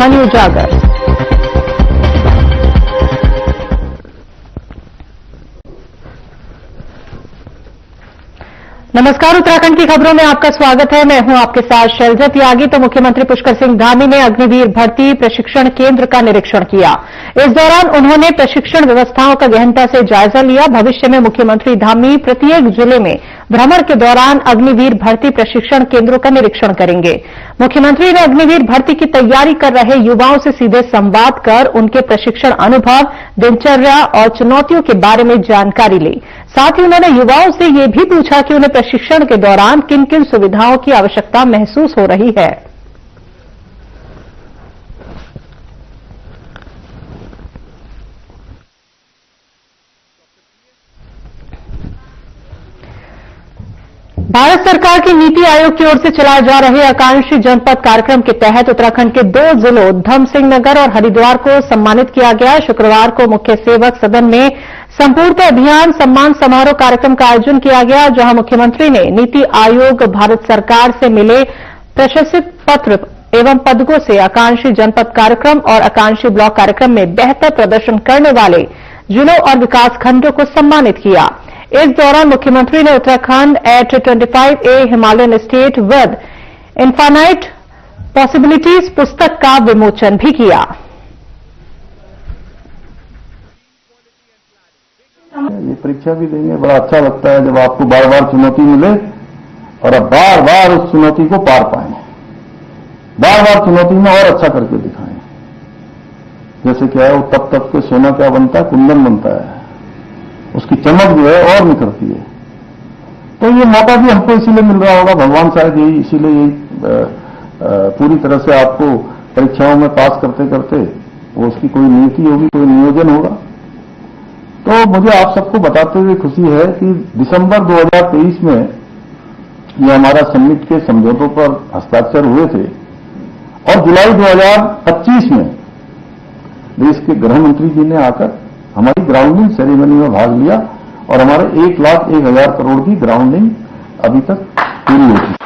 राजधानी उजागर। नमस्कार, उत्तराखंड की खबरों में आपका स्वागत है। मैं हूं आपके साथ शैलजा त्यागी। तो मुख्यमंत्री पुष्कर सिंह धामी ने अग्निवीर भर्ती प्रशिक्षण केंद्र का निरीक्षण किया। इस दौरान उन्होंने प्रशिक्षण व्यवस्थाओं का गहनता से जायजा लिया। भविष्य में मुख्यमंत्री धामी प्रत्येक जिले में भ्रमण के दौरान अग्निवीर भर्ती प्रशिक्षण केंद्रों का निरीक्षण करेंगे। मुख्यमंत्री ने अग्निवीर भर्ती की तैयारी कर रहे युवाओं से सीधे संवाद कर उनके प्रशिक्षण अनुभव, दिनचर्या और चुनौतियों के बारे में जानकारी ली। साथ ही उन्होंने युवाओं से यह भी पूछा कि उन्हें प्रशिक्षण के दौरान किन किन सुविधाओं की आवश्यकता महसूस हो रही है। भारत सरकार की नीति आयोग की ओर से चलाए जा रहे आकांक्षी जनपद कार्यक्रम के तहत उत्तराखंड के 2 जिलों धम सिंह नगर और हरिद्वार को सम्मानित किया गया। शुक्रवार को मुख्य सेवक सदन में संपूर्णता अभियान सम्मान समारोह कार्यक्रम का आयोजन किया गया, जहां मुख्यमंत्री ने नीति आयोग, भारत सरकार से मिले प्रशस्ति पत्र एवं पदकों से आकांक्षी जनपद कार्यक्रम और आकांक्षी ब्लॉक कार्यक्रम में बेहतर प्रदर्शन करने वाले जिलों और विकासखंडों को सम्मानित किया। इस दौरान मुख्यमंत्री ने Uttarakhand at 25A Himalayan state with infinite possibilities पुस्तक का विमोचन भी किया। ये परीक्षा भी देंगे, बड़ा अच्छा लगता है जब आपको बार बार चुनौती मिले और आप बार बार उस चुनौती को पार पाएं, बार बार चुनौती में और अच्छा करके दिखाएं। जैसे क्या है, वो तप तप के सोना क्या बनता है, कुंदन बनता है, उसकी चमक जो है और निखरती है। तो ये मौका भी हमको इसीलिए मिल रहा होगा, भगवान शायद यही इसीलिए यही पूरी तरह से आपको परीक्षाओं में पास करते करते वो उसकी कोई नीति होगी, कोई नियोजन होगा। तो मुझे आप सबको बताते हुए खुशी है कि दिसंबर 2023 में ये हमारा समिट के समझौतों पर हस्ताक्षर हुए थे और जुलाई 2025 में देश के गृह मंत्री जी ने आकर हमारी ग्राउंडिंग सेरेमनी में भाग लिया और हमारे 1,01,000 करोड़ की ग्राउंडिंग अभी तक पूरी हो चुकी है।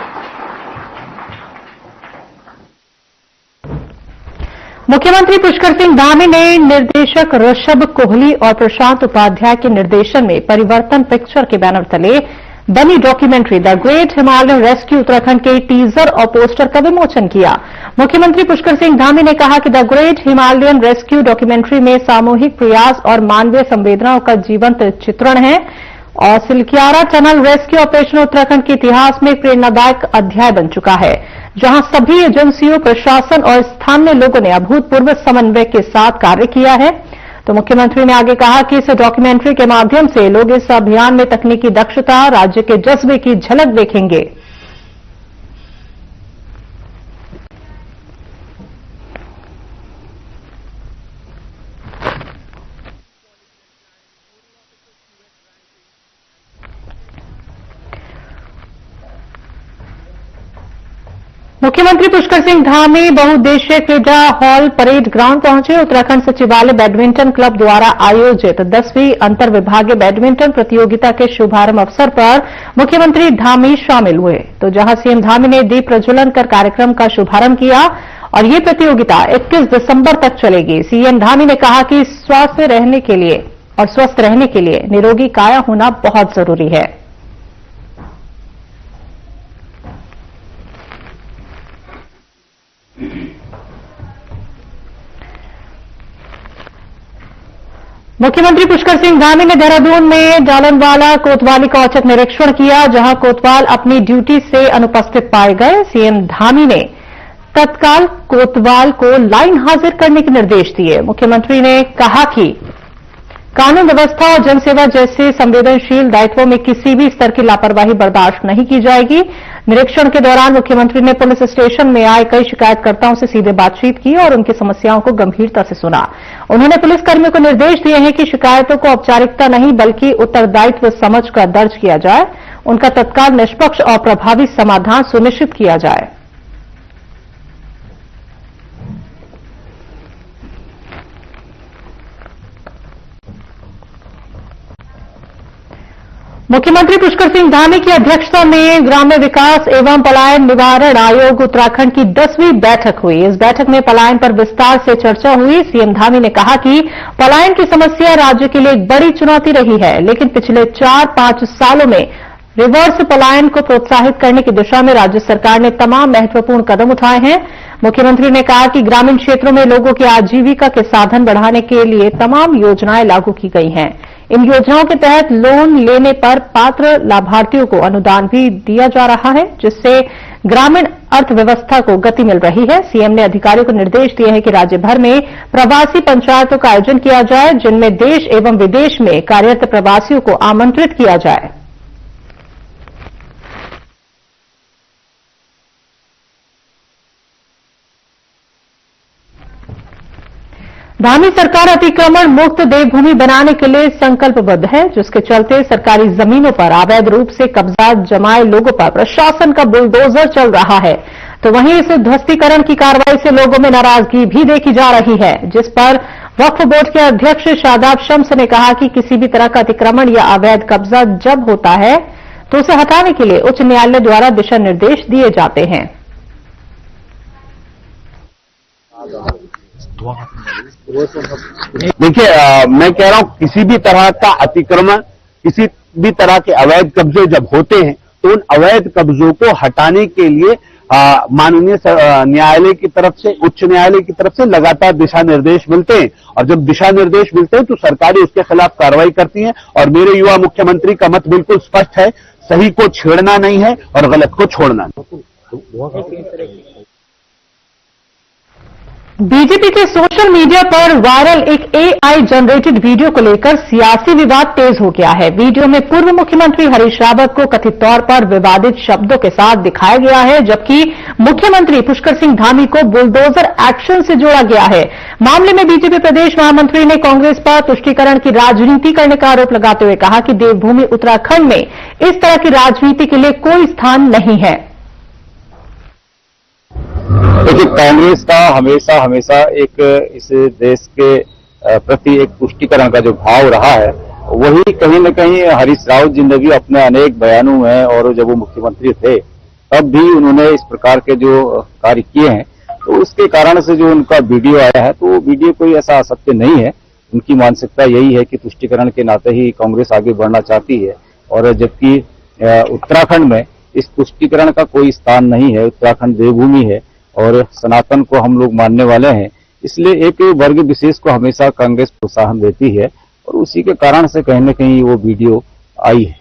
मुख्यमंत्री पुष्कर सिंह धामी ने निर्देशक ऋषभ कोहली और प्रशांत उपाध्याय के निर्देशन में परिवर्तन पिक्चर के बैनर तले बनी documentary the great Himalayan rescue Uttarakhand के टीजर और पोस्टर का विमोचन किया। मुख्यमंत्री पुष्कर सिंह धामी ने कहा कि the great Himalayan rescue documentary में सामूहिक प्रयास और मानवीय संवेदनाओं का जीवंत चित्रण है और Silkyara tunnel rescue operation Uttarakhand के इतिहास में एक प्रेरणादायक अध्याय बन चुका है, जहां सभी एजेंसियों, प्रशासन और स्थानीय लोगों ने अभूतपूर्व समन्वय के साथ कार्य किया है। तो मुख्यमंत्री ने आगे कहा कि इस डॉक्यूमेंट्री के माध्यम से लोग इस अभियान में तकनीकी दक्षता, राज्य के जज्बे की झलक देखेंगे। मुख्यमंत्री पुष्कर सिंह धामी बहुउद्देशीय क्रीडा हॉल परेड ग्राउंड पहुंचे। उत्तराखंड सचिवालय बैडमिंटन क्लब द्वारा आयोजित 10वीं अंतर विभागीय बैडमिंटन प्रतियोगिता के शुभारंभ अवसर पर मुख्यमंत्री धामी शामिल हुए। तो जहां सीएम धामी ने दीप प्रज्वलन कर कार्यक्रम का शुभारंभ किया और ये प्रतियोगिता 21 दिसंबर तक चलेगी। सीएम धामी ने कहा कि स्वस्थ रहने के लिए निरोगी काया होना बहुत जरूरी है। मुख्यमंत्री पुष्कर सिंह धामी ने देहरादून में डालनवाला कोतवाली का औचक निरीक्षण किया, जहां कोतवाल अपनी ड्यूटी से अनुपस्थित पाए गए। सीएम धामी ने तत्काल कोतवाल को लाइन हाजिर करने के निर्देश दिए। मुख्यमंत्री ने कहा कि कानून व्यवस्था और जनसेवा जैसे संवेदनशील दायित्वों में किसी भी स्तर की लापरवाही बर्दाश्त नहीं की जाएगी। निरीक्षण के दौरान मुख्यमंत्री ने पुलिस स्टेशन में आए कई शिकायतकर्ताओं से सीधे बातचीत की और उनकी समस्याओं को गंभीरता से सुना। उन्होंने पुलिसकर्मियों को निर्देश दिए हैं कि शिकायतों को औपचारिकता नहीं बल्कि उत्तरदायित्व समझकर दर्ज किया जाए, उनका तत्काल, निष्पक्ष और प्रभावी समाधान सुनिश्चित किया जाए। मुख्यमंत्री पुष्कर सिंह धामी की अध्यक्षता में ग्राम्य विकास एवं पलायन निवारण आयोग उत्तराखंड की 10वीं बैठक हुई। इस बैठक में पलायन पर विस्तार से चर्चा हुई। सीएम धामी ने कहा कि पलायन की समस्या राज्य के लिए एक बड़ी चुनौती रही है, लेकिन पिछले 4-5 सालों में रिवर्स पलायन को प्रोत्साहित करने की दिशा में राज्य सरकार ने तमाम महत्वपूर्ण कदम उठाए हैं। मुख्यमंत्री ने कहा कि ग्रामीण क्षेत्रों में लोगों की आजीविका के साधन बढ़ाने के लिए तमाम योजनाएं लागू की गई हैं। इन योजनाओं के तहत लोन लेने पर पात्र लाभार्थियों को अनुदान भी दिया जा रहा है, जिससे ग्रामीण अर्थव्यवस्था को गति मिल रही है। सीएम ने अधिकारियों को निर्देश दिए हैं कि राज्य भर में प्रवासी पंचायतों का आयोजन किया जाए, जिनमें देश एवं विदेश में कार्यरत प्रवासियों को आमंत्रित किया जाए। धामी सरकार अतिक्रमण मुक्त देवभूमि बनाने के लिए संकल्पबद्ध है, जिसके चलते सरकारी जमीनों पर अवैध रूप से कब्जा जमाए लोगों पर प्रशासन का बुलडोजर चल रहा है। तो वहीं इस ध्वस्तीकरण की कार्रवाई से लोगों में नाराजगी भी देखी जा रही है, जिस पर वक्फ बोर्ड के अध्यक्ष शादाब शम्स ने कहा कि किसी भी तरह का अतिक्रमण या अवैध कब्जा जब होता है तो उसे हटाने के लिए उच्च न्यायालय द्वारा दिशा निर्देश दिए जाते हैं। देखिए, मैं कह रहा हूं किसी भी तरह का अतिक्रमण, किसी भी तरह के अवैध कब्जे जब होते हैं तो उन अवैध कब्जों को हटाने के लिए माननीय न्यायालय की तरफ से, उच्च न्यायालय की तरफ से लगातार दिशा निर्देश मिलते हैं, और जब दिशा निर्देश मिलते हैं तो सरकारें उसके खिलाफ कार्रवाई करती हैं। और मेरे युवा मुख्यमंत्री का मत बिल्कुल स्पष्ट है, सही को छेड़ना नहीं है और गलत को छोड़ना नहीं। बीजेपी के सोशल मीडिया पर वायरल एक एआई जनरेटेड वीडियो को लेकर सियासी विवाद तेज हो गया है। वीडियो में पूर्व मुख्यमंत्री हरीश रावत को कथित तौर पर विवादित शब्दों के साथ दिखाया गया है, जबकि मुख्यमंत्री पुष्कर सिंह धामी को बुलडोजर एक्शन से जोड़ा गया है। मामले में बीजेपी प्रदेश महामंत्री ने कांग्रेस पर तुष्टीकरण की राजनीति करने का आरोप लगाते हुए कहा कि देवभूमि उत्तराखंड में इस तरह की राजनीति के लिए कोई स्थान नहीं है। देखिए, कांग्रेस का हमेशा एक इस देश के प्रति एक पुष्टिकरण का जो भाव रहा है, वही कहीं न कहीं हरीश रावत जी ने भी अपने अनेक बयानों में, और जब वो मुख्यमंत्री थे तब भी उन्होंने इस प्रकार के जो कार्य किए हैं, तो उसके कारण से जो उनका वीडियो आया है, तो वो वीडियो कोई ऐसा असत्य नहीं है। उनकी मानसिकता यही है कि तुष्टीकरण के नाते ही कांग्रेस आगे बढ़ना चाहती है, और जबकि उत्तराखंड में इस तुष्टीकरण का कोई स्थान नहीं है। उत्तराखंड देवभूमि है और सनातन को हम लोग मानने वाले हैं, इसलिए एक वर्ग विशेष को हमेशा कांग्रेस प्रोत्साहन देती है, और उसी के कारण से कहीं न कहीं वो वीडियो आई है।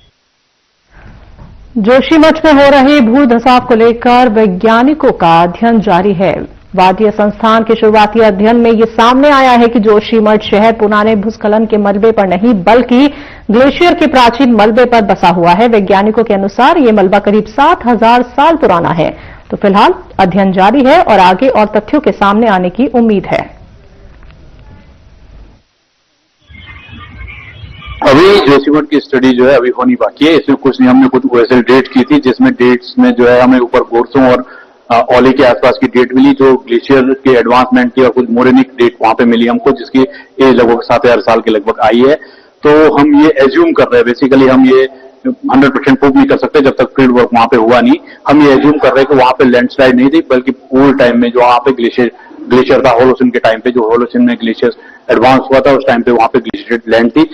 जोशीमठ में हो रहे भू धसाव को लेकर वैज्ञानिकों का अध्ययन जारी है। वादीय संस्थान के शुरुआती अध्ययन में ये सामने आया है कि जोशीमठ शहर पुराने भूस्खलन के मलबे पर नहीं, बल्कि ग्लेशियर के प्राचीन मलबे पर बसा हुआ है। वैज्ञानिकों के अनुसार ये मलबा करीब 7000 साल पुराना है। तो फिलहाल अध्ययन जारी है और आगे और तथ्यों के सामने आने की उम्मीद है। अभी जोशीमठ की स्टडी जो है अभी होनी बाकी है। इसमें कुछ नहीं, हमने कुछ वैसे डेट की थी जिसमें डेट्स में जो है हमें ऊपर गोरसों और ओली के आसपास की डेट मिली, जो ग्लेशियर के एडवांसमेंट की, और कुछ मोरेनिक डेट वहां पे मिली हमको, जिसकी एज लगभग 7000 साल के लगभग आई है। तो हम ये एज्यूम कर रहे हैं, बेसिकली हम ये 100% प्रूव नहीं कर सकते जब तक फील्ड वर्क वहां पे हुआ नहीं। हम ये एज्यूम कर रहे हैं कि वहां पे लैंडस्लाइड नहीं थी, बल्कि पूल टाइम में जो वहां पे ग्लेशियर था, होलोसिन के टाइम पे, जो होलोसिन में ग्लेशियर एडवांस हुआ था, उस टाइम पे वहां पे ग्लेशियर लैंड थी।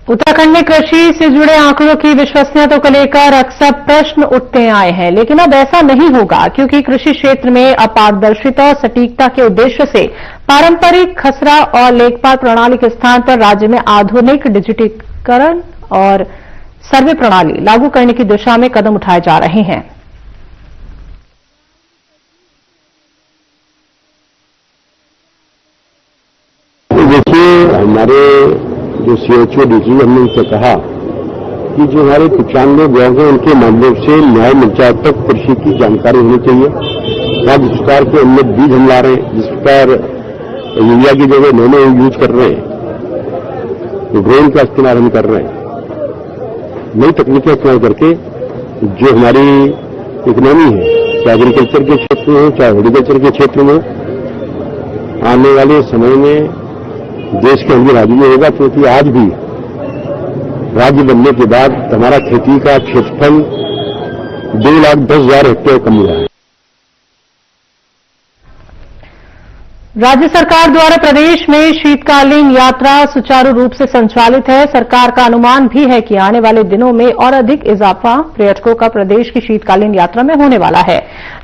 उत्तराखंड में कृषि से जुड़े आंकड़ों की विश्वसनीयता को लेकर अक्सर प्रश्न उठते आए हैं, लेकिन अब ऐसा नहीं होगा, क्योंकि कृषि क्षेत्र में अपारदर्शिता और सटीकता के उद्देश्य से पारंपरिक खसरा और लेखपाल प्रणाली के स्थान पर राज्य में आधुनिक डिजिटीकरण और सर्वे प्रणाली लागू करने की दिशा में कदम उठाए जा रहे हैं। देखिए, हमारे जो सीएचओ डीजी, हमने उनसे कहा कि जो हमारे 95 ब्लॉक हैं उनके माध्यम से न्याय पंचायत तक कृषि की जानकारी होनी चाहिए। राज्य सरकार के उन्नत बीज हम ला रहे हैं, जिस प्रकार यूरिया की जगह नैनो यूज कर रहे हैं, ड्रोन का इस्तेमाल हम कर रहे हैं। नई तकनीकें इस्तेमाल करके जो हमारी इकोनॉमी है, चाहे एग्रीकल्चर के क्षेत्र में हो, चाहे हॉर्टिकल्चर के क्षेत्र में, आने वाले समय में देश के अन्य राज्यों में होगा, क्योंकि आज भी राज्य बनने के बाद हमारा खेती का क्षेत्रफल 2,10,000 हेक्टेयर कम हुआ है। राज्य सरकार द्वारा प्रदेश में शीतकालीन यात्रा सुचारू रूप से संचालित है। सरकार का अनुमान भी है कि आने वाले दिनों में और अधिक इजाफा पर्यटकों का प्रदेश की शीतकालीन यात्रा में होने वाला है।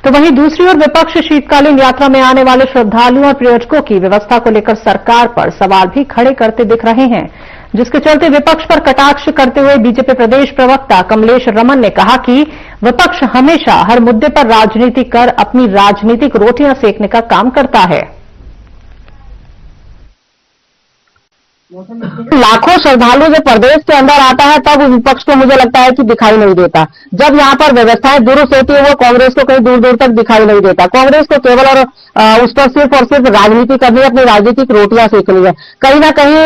तो वहीं दूसरी ओर विपक्ष शीतकालीन यात्रा में आने वाले श्रद्धालुओं और पर्यटकों की व्यवस्था को लेकर सरकार पर सवाल भी खड़े करते दिख रहे हैं, जिसके चलते विपक्ष पर कटाक्ष करते हुए बीजेपी प्रदेश प्रवक्ता कमलेश रमन ने कहा कि विपक्ष हमेशा हर मुद्दे पर राजनीति कर अपनी राजनीतिक रोटियां सेकने का काम करता है। लाखों श्रद्धालु जब प्रदेश के अंदर आता है तब विपक्ष को मुझे लगता है कि दिखाई नहीं देता। जब यहाँ पर व्यवस्थाएं दुरुस्त होती है वो कांग्रेस को कहीं दूर दूर तक दिखाई नहीं देता। कांग्रेस को केवल और उस पर सिर्फ और सिर्फ राजनीति करनी है, अपनी राजनीतिक रोटियां सेकनी है। कहीं ना कहीं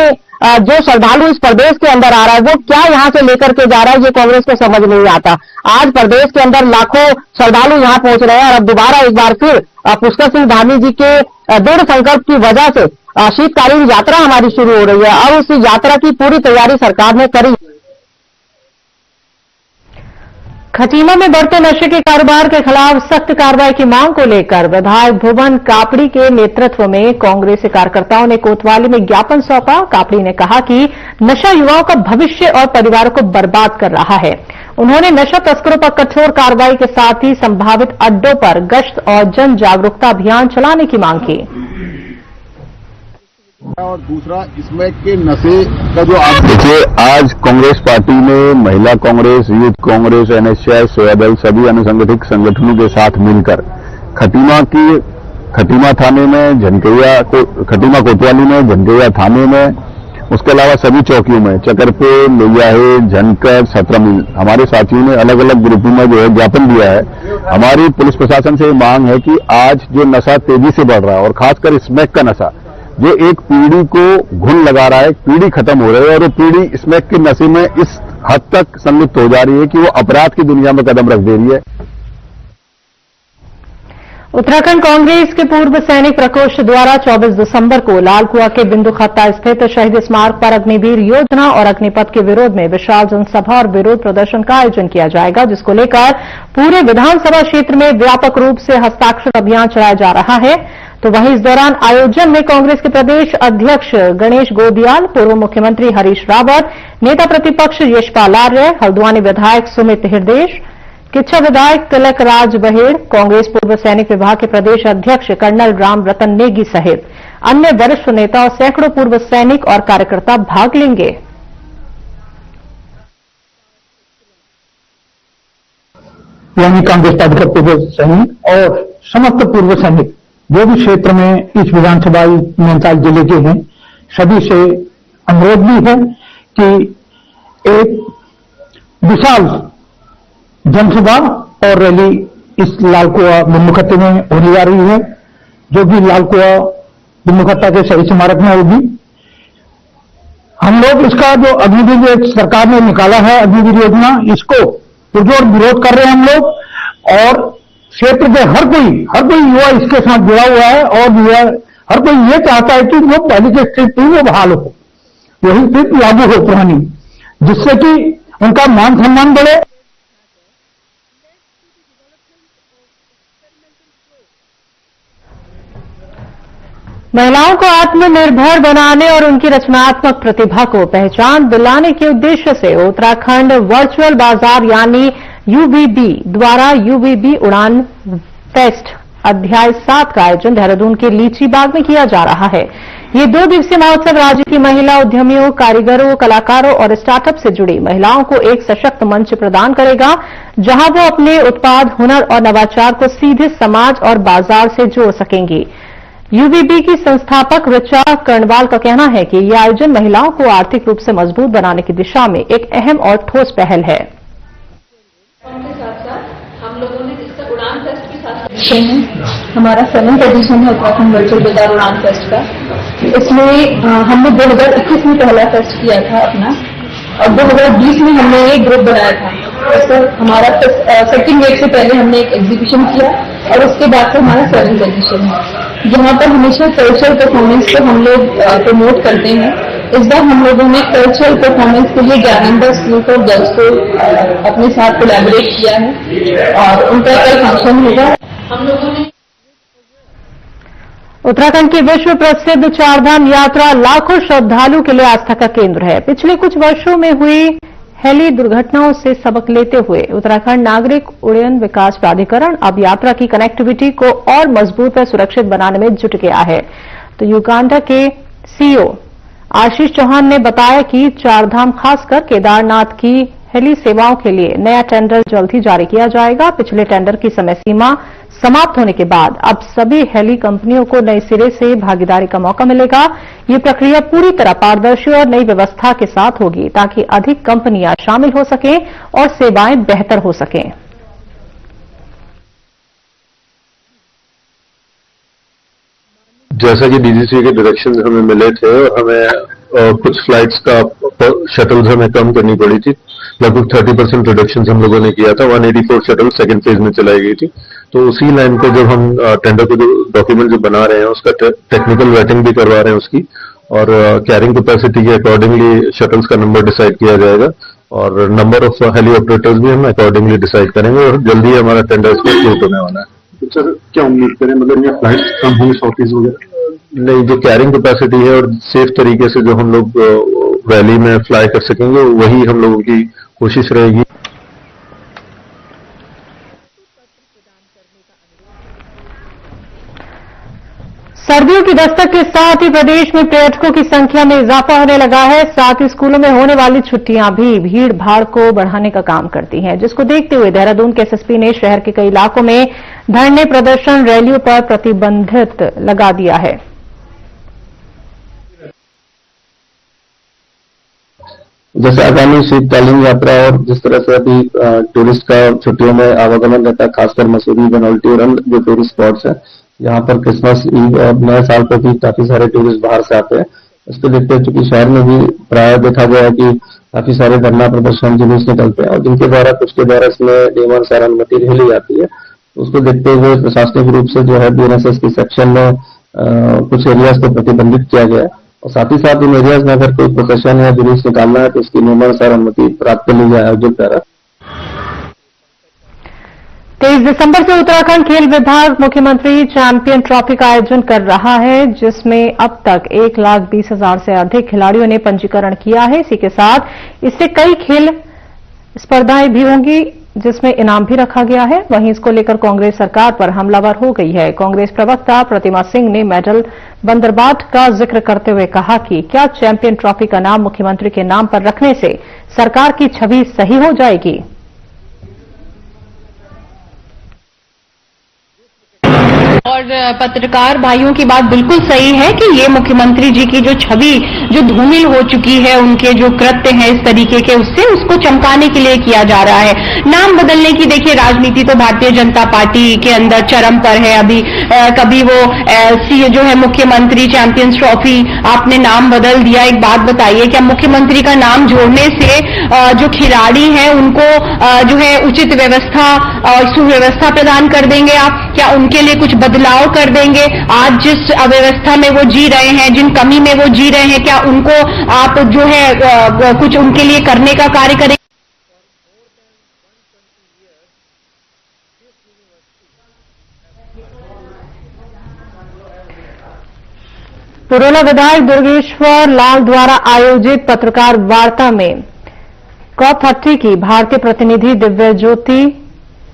जो श्रद्धालु इस प्रदेश के अंदर आ रहा है वो क्या यहाँ से लेकर के जा रहा है ये कांग्रेस को समझ नहीं आता। आज प्रदेश के अंदर लाखों श्रद्धालु यहाँ पहुंच रहे हैं और अब दोबारा एक बार फिर पुष्कर सिंह धामी जी के दृढ़ संकल्प की वजह से शीतकालीन यात्रा हमारी शुरू हो रही है और उस यात्रा की पूरी तैयारी सरकार ने करी। खटीमा में बढ़ते नशे के कारोबार के खिलाफ सख्त कार्रवाई की मांग को लेकर विधायक भुवन कापड़ी के नेतृत्व में कांग्रेस कार्यकर्ताओं ने कोतवाली में ज्ञापन सौंपा। कापड़ी ने कहा कि नशा युवाओं का भविष्य और परिवारों को बर्बाद कर रहा है। उन्होंने नशा तस्करों पर कठोर कार्रवाई के साथ ही संभावित अड्डों पर गश्त और जन जागरूकता अभियान चलाने की मांग की। और दूसरा इसमें के नशे का जो आप देखिए, आज कांग्रेस पार्टी ने महिला कांग्रेस, यूथ कांग्रेस, एनएसएस, सोयादल सभी अनुसंगठित संगठनों के साथ मिलकर खटीमा थाने में, खटीमा कोतवाली में, झनकैया थाने में, उसके अलावा सभी चौकियों में, चकरपुर, लोहियाहे, झनकर, 17 मील हमारे साथियों ने अलग अलग ग्रुपों में जो है ज्ञापन दिया है। हमारी पुलिस प्रशासन से मांग है कि आज जो नशा तेजी से बढ़ रहा है और खासकर स्मैक का नशा जो एक पीढ़ी को घुन लगा रहा है, पीढ़ी खत्म हो रही है और वो पीढ़ी स्मैक के नशे में इस हद तक संलिप्त हो जा रही है कि वो अपराध की दुनिया में कदम रख दे रही है। उत्तराखंड कांग्रेस के पूर्व सैनिक प्रकोष्ठ द्वारा 24 दिसंबर को लालकुआ के बिंदु खत्ता स्थित शहीद स्मारक पर अग्निवीर योजना और अग्निपथ के विरोध में विशाल जनसभा और विरोध प्रदर्शन का आयोजन किया जाएगा, जिसको लेकर पूरे विधानसभा क्षेत्र में व्यापक रूप से हस्ताक्षर अभियान चलाया जा रहा है। तो वहीं इस दौरान आयोजन में कांग्रेस के प्रदेश अध्यक्ष गणेश गोदियाल, पूर्व मुख्यमंत्री हरीश रावत, नेता प्रतिपक्ष यशपाल आर्य, हल्द्वानी विधायक सुमित हृदयेश, किच्छा विधायक तिलक राज बहेड़, कांग्रेस पूर्व सैनिक विभाग के प्रदेश अध्यक्ष कर्नल राम रतन नेगी सहित अन्य वरिष्ठ नेता और सैकड़ों पूर्व सैनिक और कार्यकर्ता भाग लेंगे। यानी कांग्रेस पार्टी का पूर्व सैनिक और समस्त पूर्व सैनिक जो भी क्षेत्र में इस विधानसभा नैनीताल जिले के हैं, सभी से अनुरोध भी है कि एक विशाल जनसभा और रैली इस लालकुआ बिंदुखत्ते में होने जा रही है, जो कि लालकुआ बिंदुखत्ता के शहीद स्मारक में होगी। हम लोग इसका जो अग्निवीर सरकार ने निकाला है अग्निवीर योजना, इसको पुरजोर विरोध कर रहे हैं हम लोग और क्षेत्र के हर कोई युवा इसके साथ जुड़ा हुआ है और हर कोई ये चाहता है कि वो पहले की स्थिति वो बहाल हो, वही स्थिति लागू हो पुरानी, जिससे कि उनका मान सम्मान बढ़े। महिलाओं को आत्मनिर्भर बनाने और उनकी रचनात्मक प्रतिभा को पहचान दिलाने के उद्देश्य से उत्तराखंड वर्चुअल बाजार यानी यूवीबी द्वारा यूवीबी उड़ान फेस्ट अध्याय 7 का आयोजन देहरादून के लीची बाग में किया जा रहा है। ये 2 दिवसीय महोत्सव राज्य की महिला उद्यमियों, कारीगरों, कलाकारों और स्टार्टअप से जुड़ी महिलाओं को एक सशक्त मंच प्रदान करेगा, जहां वो अपने उत्पाद, हुनर और नवाचार को सीधे समाज और बाजार से जोड़ सकेंगी। यूवीबी की संस्थापक ऋचा कर्णवाल का कहना है कि यह आयोजन महिलाओं को आर्थिक रूप से मजबूत बनाने की दिशा में एक अहम और ठोस पहल है। के साथ हम लोगों ने इसका उड़ान फेस्ट भी साथ हमारा 7th एडिशन है उत्तराखंड वर्चुअल बाजार उड़ान फेस्ट का। इसमें हमने 2021 में पहला फेस्ट किया था अपना और 2020 में हमने एक ग्रुप बनाया था। इसका हमारा सेकंड वेव से पहले हमने एक एग्जीबिशन किया और उसके बाद से हमारा 7th एडिशन है। यहाँ पर हमेशा कल्चरल परफॉर्मेंस को हम लोग प्रमोट करते हैं। इस बार हम लोगों ने कल्चरल परफॉर्मेंस के लिए ज्ञानंदा स्कूल को गर्ल्स को अपने साथ कोलैबोरेट किया है और उनका कल फंक्शन होगा। हम लोगों ने उत्तराखंड की विश्व प्रसिद्ध चारधाम यात्रा लाखों श्रद्धालुओं के लिए आस्था का केंद्र है। पिछले कुछ वर्षों में हुई हेली दुर्घटनाओं से सबक लेते हुए उत्तराखंड नागरिक उड्डयन विकास प्राधिकरण अब यात्रा की कनेक्टिविटी को और मजबूत और सुरक्षित बनाने में जुट गया है। तो युगांडा के सीईओ आशीष चौहान ने बताया कि चारधाम खासकर केदारनाथ की हेली सेवाओं के लिए नया टेंडर जल्द ही जारी किया जाएगा। पिछले टेंडर की समय सीमा समाप्त होने के बाद अब सभी हेली कंपनियों को नए सिरे से भागीदारी का मौका मिलेगा। ये प्रक्रिया पूरी तरह पारदर्शी और नई व्यवस्था के साथ होगी ताकि अधिक कंपनियां शामिल हो सकें और सेवाएं बेहतर हो सकें। जैसा कि डीजीसी के डायरेक्शन हमें मिले थे और हमें कुछ फ्लाइट्स का शटल्स हमें कम करनी पड़ी थी, लगभग 30% रिडक्शन हम लोगों ने किया था। 184 शटल सेकंड फेज में चलाई गई थी। तो उसी लाइन पे जब हम टेंडर को जो डॉक्यूमेंट जो बना रहे हैं उसका टेक्निकल वेटिंग भी करवा रहे हैं उसकी, और कैरिंग कैपेसिटी के अकॉर्डिंगली शटल्स का नंबर डिसाइड किया जाएगा और नंबर ऑफ हेली ऑपरेटर्स भी हम अकॉर्डिंगली डिसाइड करेंगे और जल्दी हमारा टेंडर इसमें क्लोज होने वाला है। सर क्या उम्मीद करें, मतलब ये फ्लाइट कम होंगे 100 फीस वगैरह? नहीं, जो कैरिंग कैपेसिटी है और सेफ तरीके से जो हम लोग वैली में फ्लाई कर सकेंगे वही हम लोगों की कोशिश रहेगी। सर्दियों की दस्तक के साथ ही प्रदेश में पर्यटकों की संख्या में इजाफा होने लगा है। साथ ही स्कूलों में होने वाली छुट्टियां भी भीड़ भाड़ को बढ़ाने का काम करती हैं, जिसको देखते हुए देहरादून के एसएसपी ने शहर के कई इलाकों में धरने, प्रदर्शन, रैलियों पर प्रतिबंधित लगा दिया है। जैसे आगामी शीतकालीन यात्रा और जिस तरह से अभी टूरिस्ट का छुट्टियों में आवागमन रहता है, खासकर मसूरी, बनौलटी और अन्य जो टूरिस्ट स्पॉट्स हैं, यहाँ पर क्रिसमस ईव और नए साल पर भी काफी सारे टूरिस्ट बाहर से आते हैं। इसको देखते हुए चूंकि शहर में भी प्राय देखा गया है कि काफी सारे धरना, प्रदर्शन, जुलूस निकलते हैं और जिनके द्वारा कुछ के द्वारा इसमें नियमानुसार अनुमति नहीं ली जाती है। उसको देखते हुए प्रशासनिक रूप से जो है बीएनएसएस की सेक्शन में कुछ एरियाज को प्रतिबंधित किया गया है और साथ ही साथ इन एरियाज में अगर कोई प्रोसेशन या जुलूस निकालना है तो उसकी नियमानुसार अनुमति प्राप्त कर ली जाए आयोजक द्वारा। 23 दिसंबर से उत्तराखंड खेल विभाग मुख्यमंत्री चैंपियन ट्रॉफी का आयोजन कर रहा है, जिसमें अब तक 1,20,000 से अधिक खिलाड़ियों ने पंजीकरण किया है। इसी के साथ इससे कई खेल स्पर्धाएं भी होंगी जिसमें इनाम भी रखा गया है। वहीं इसको लेकर कांग्रेस सरकार पर हमलावर हो गई है। कांग्रेस प्रवक्ता प्रतिमा सिंह ने मेडल बंदरबाट का जिक्र करते हुए कहा कि क्या चैंपियन ट्रॉफी का नाम मुख्यमंत्री के नाम पर रखने से सरकार की छवि सही हो जाएगी? और पत्रकार भाइयों की बात बिल्कुल सही है कि ये मुख्यमंत्री जी की जो छवि जो धूमिल हो चुकी है, उनके जो कृत्य हैं इस तरीके के, उससे उसको चमकाने के लिए किया जा रहा है। नाम बदलने की देखिए राजनीति तो भारतीय जनता पार्टी के अंदर चरम पर है। अभी कभी वो जो है मुख्यमंत्री चैंपियंस ट्रॉफी आपने नाम बदल दिया। एक बात बताइए, क्या मुख्यमंत्री का नाम जोड़ने से जो खिलाड़ी हैं उनको जो है उचित व्यवस्था और सुव्यवस्था प्रदान कर देंगे आप? क्या उनके लिए कुछ बदलाव कर देंगे? आज जिस अव्यवस्था में वो जी रहे हैं, जिन कमी में वो जी रहे हैं, क्या उनको आप जो है कुछ उनके लिए करने का कार्य करेंगे? पुरोला विधायक दुर्गेश्वर लाल द्वारा आयोजित पत्रकार वार्ता में COP30 की भारतीय प्रतिनिधि दिव्य ज्योति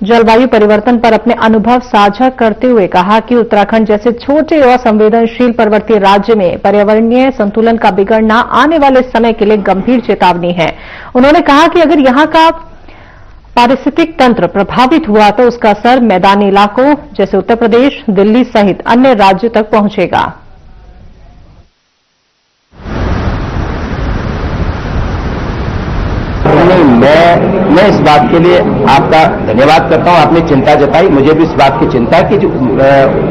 जलवायु परिवर्तन पर अपने अनुभव साझा करते हुए कहा कि उत्तराखंड जैसे छोटे और संवेदनशील पर्वतीय राज्य में पर्यावरणीय संतुलन का बिगड़ना आने वाले समय के लिए गंभीर चेतावनी है। उन्होंने कहा कि अगर यहां का पारिस्थितिक तंत्र प्रभावित हुआ तो उसका असर मैदानी इलाकों जैसे उत्तर प्रदेश, दिल्ली सहित अन्य राज्यों तक पहुंचेगा। नहीं, मैं इस बात के लिए आपका धन्यवाद करता हूं। आपने चिंता जताई, मुझे भी इस बात की चिंता है कि जो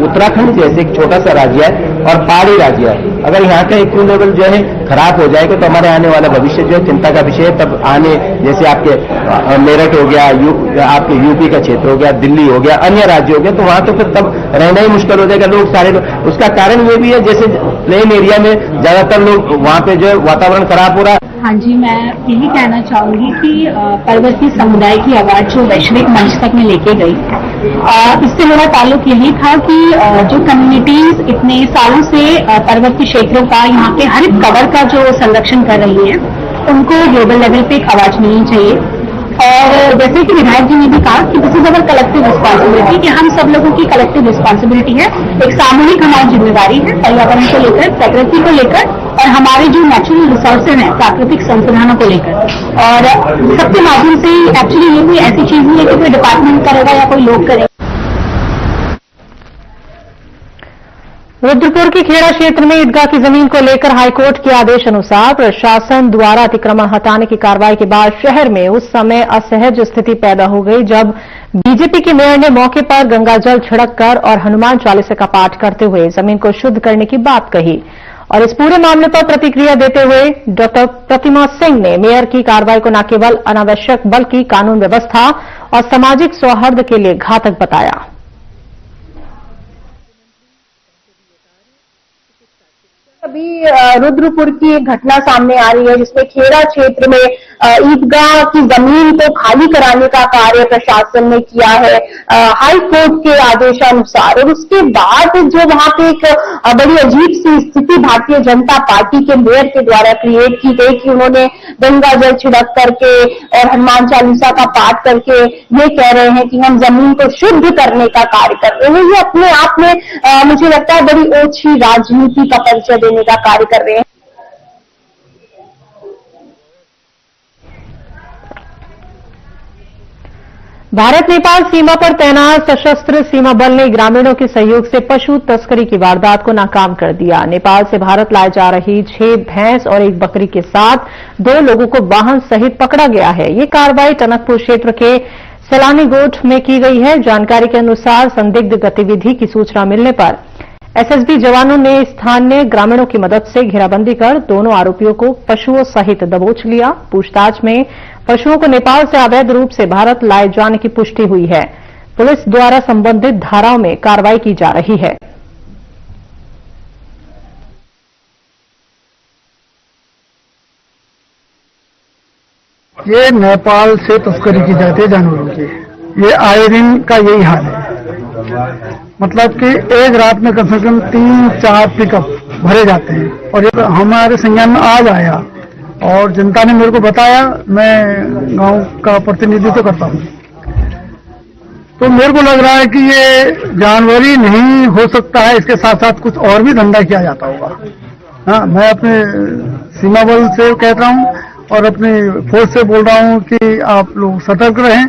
उत्तराखंड जैसे एक छोटा सा राज्य है और पहाड़ी राज्य है, अगर यहाँ का इक्यू लेवल जो है खराब हो जाएगा तो हमारे आने वाला भविष्य जो है चिंता का विषय है। तब आने जैसे आपके मेरठ हो गया, आपके यूपी का क्षेत्र हो गया, दिल्ली हो गया, अन्य राज्य हो गया, तो वहां तो फिर तब रहना ही मुश्किल हो जाएगा। लोग सारे उसका कारण ये भी है, जैसे प्लेन एरिया में ज्यादातर लोग वहां पे जो है वातावरण खराब हो रहा है। हाँ जी, मैं यही कहना चाहूंगी कि पर्वतीय समुदाय की आवाज जो वैश्विक मंच तक में लेके गई, इससे मेरा ताल्लुक यही था कि जो कम्युनिटीज इतने सालों से पर्वतीय क्षेत्रों का, यहाँ पे हरित कवर का जो संरक्षण कर रही है, उनको ग्लोबल लेवल पे एक आवाज मिलनी चाहिए। और जैसे कि विधायक जी ने भी कहा कि this is our collective responsibility, कि हम सब लोगों की कलेक्टिव रिस्पॉन्सिबिलिटी है, एक सामूहिक हमारी जिम्मेदारी है पर्यावरण को लेकर, प्रकृति को लेकर और हमारे जो नेचुरल रिसोर्सेज हैं, प्राकृतिक संसाधनों को लेकर। और सबके माध्यम से एक्चुअली ये कोई ऐसी चीज नहीं है कि कोई डिपार्टमेंट करेगा या कोई लोग करेगा। रुद्रपुर के खेड़ा क्षेत्र में ईदगाह की जमीन को लेकर हाईकोर्ट के आदेश अनुसार प्रशासन द्वारा अतिक्रमण हटाने की कार्रवाई के बाद शहर में उस समय असहज स्थिति पैदा हो गई जब बीजेपी के मेयर ने मौके पर गंगाजल छिड़ककर और हनुमान चालीसा का पाठ करते हुए जमीन को शुद्ध करने की बात कही। और इस पूरे मामले पर प्रतिक्रिया देते हुए डॉक्टर प्रतिमा सिंह ने मेयर की कार्रवाई को न केवल अनावश्यक बल्कि कानून व्यवस्था और सामाजिक सौहार्द के लिए घातक बताया। अभी रुद्रपुर की एक घटना सामने आ रही है जिसमें खेड़ा क्षेत्र में ईदगाह की जमीन को खाली कराने का कार्य प्रशासन ने किया है हाई कोर्ट के आदेशानुसार। और उसके बाद जो वहां पे एक बड़ी अजीब सी स्थिति भारतीय जनता पार्टी के मेयर के द्वारा क्रिएट की गई कि उन्होंने गंगा जल छिड़क करके और हनुमान चालीसा का पाठ करके ये कह रहे हैं कि हम जमीन को शुद्ध करने का कार्य कर रहे हैं। ये अपने आप में मुझे लगता है बड़ी ओछी राजनीति का परिचय देने का कार्य कर रहे हैं। भारत नेपाल सीमा पर तैनात सशस्त्र सीमा बल ने ग्रामीणों के सहयोग से पशु तस्करी की वारदात को नाकाम कर दिया। नेपाल से भारत लाए जा रही 6 भैंस और 1 बकरी के साथ 2 लोगों को वाहन सहित पकड़ा गया है। ये कार्रवाई टनकपुर क्षेत्र के सलानी गोठ में की गई है। जानकारी के अनुसार संदिग्ध गतिविधि की सूचना मिलने पर एसएसबी जवानों ने स्थानीय ग्रामीणों की मदद से घेराबंदी कर दोनों आरोपियों को पशुओं सहित दबोच लिया। पूछताछ में पशुओं को नेपाल से अवैध रूप से भारत लाए जाने की पुष्टि हुई है। पुलिस द्वारा संबंधित धाराओं में कार्रवाई की जा रही है। ये नेपाल से तस्करी की जाती है जानवरों की। ये आए दिन का यही हाल है। मतलब कि एक रात में कम से कम 3-4 पिकअप भरे जाते हैं और ये हमारे संज्ञान में आज आया और जनता ने मेरे को बताया। मैं गांव का प्रतिनिधित्व करता हूं, तो मेरे को लग रहा है कि ये जानवर ही नहीं हो सकता है, इसके साथ साथ कुछ और भी धंधा किया जाता होगा। हाँ, मैं अपने सीमा बल से कह रहा हूं और अपनी फोर्स से बोल रहा हूं कि आप लोग सतर्क रहें।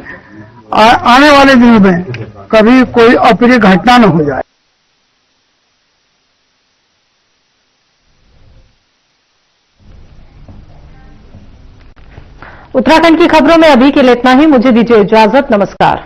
आने वाले दिनों में कभी कोई अप्रिय घटना न हो जाए। उत्तराखंड की खबरों में अभी के लिए इतना ही। मुझे दीजिए इजाजत। नमस्कार।